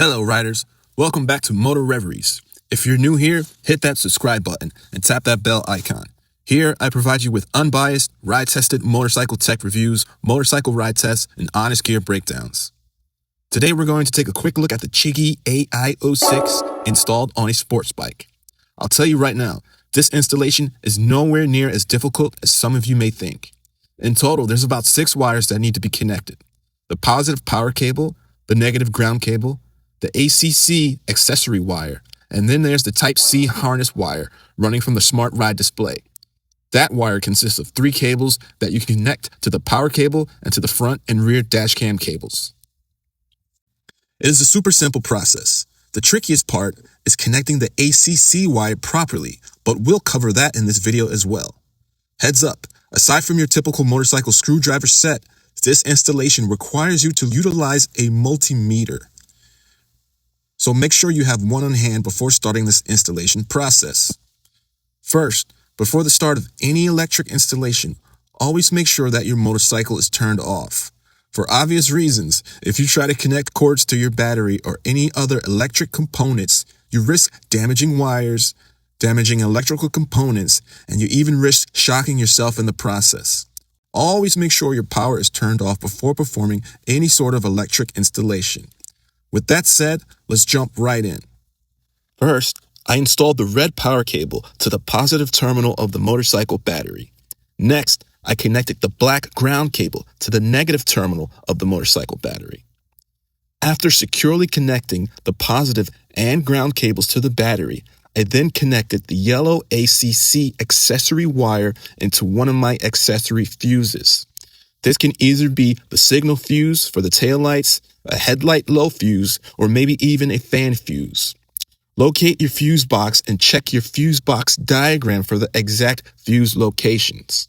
Hello riders, welcome back to Motor Reveries. If you're new here, hit that subscribe button and tap that bell icon. Here, I provide you with unbiased, ride-tested motorcycle tech reviews, motorcycle ride tests, and honest gear breakdowns. Today we're going to take a quick look at the CHIGEE AIO-6 installed on a sports bike. I'll tell you right now, this installation is nowhere near as difficult as some of you may think. In total, there's about 6 wires that need to be connected. The positive power cable, the negative ground cable, the ACC accessory wire, and then there's the Type-C harness wire running from the Smart Ride Display. That wire consists of 3 cables that you can connect to the power cable and to the front and rear dash cam cables. It is a super simple process. The trickiest part is connecting the ACC wire properly, but we'll cover that in this video as well. Heads up, aside from your typical motorcycle screwdriver set, this installation requires you to utilize a multimeter. So make sure you have one on hand before starting this installation process. First, before the start of any electric installation, always make sure that your motorcycle is turned off. For obvious reasons, if you try to connect cords to your battery or any other electric components, you risk damaging wires, damaging electrical components, and you even risk shocking yourself in the process. Always make sure your power is turned off before performing any sort of electric installation. With that said, let's jump right in. First, I installed the red power cable to the positive terminal of the motorcycle battery. Next, I connected the black ground cable to the negative terminal of the motorcycle battery. After securely connecting the positive and ground cables to the battery, I then connected the yellow ACC accessory wire into one of my accessory fuses. This can either be the signal fuse for the taillights, a headlight low fuse, or maybe even a fan fuse. Locate your fuse box and check your fuse box diagram for the exact fuse locations.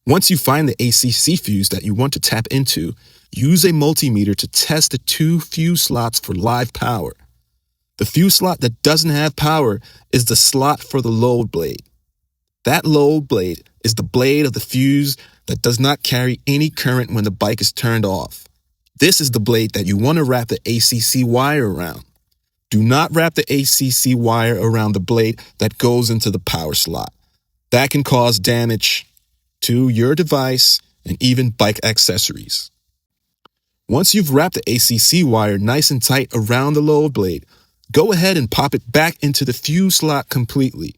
Once you find the ACC fuse that you want to tap into, use a multimeter to test the 2 fuse slots for live power. The fuse slot that doesn't have power is the slot for the load blade. That load blade is the blade of the fuse that does not carry any current when the bike is turned off. This is the blade that you want to wrap the ACC wire around. Do not wrap the ACC wire around the blade that goes into the power slot. That can cause damage to your device and even bike accessories. Once you've wrapped the ACC wire nice and tight around the load blade, go ahead and pop it back into the fuse slot completely.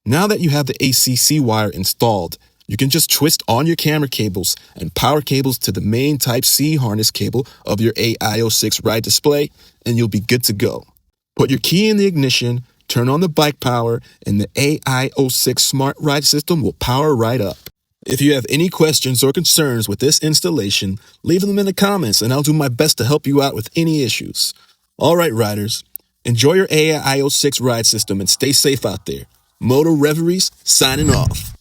Now that you have the ACC wire installed, you can just twist on your camera cables and power cables to the main Type-C harness cable of your AIO-6 ride display, and you'll be good to go. Put your key in the ignition, turn on the bike power, and the AIO-6 Smart Ride system will power right up. If you have any questions or concerns with this installation, leave them in the comments and I'll do my best to help you out with any issues. All right, riders, enjoy your AIO-6 ride system and stay safe out there. Motor Reveries signing off.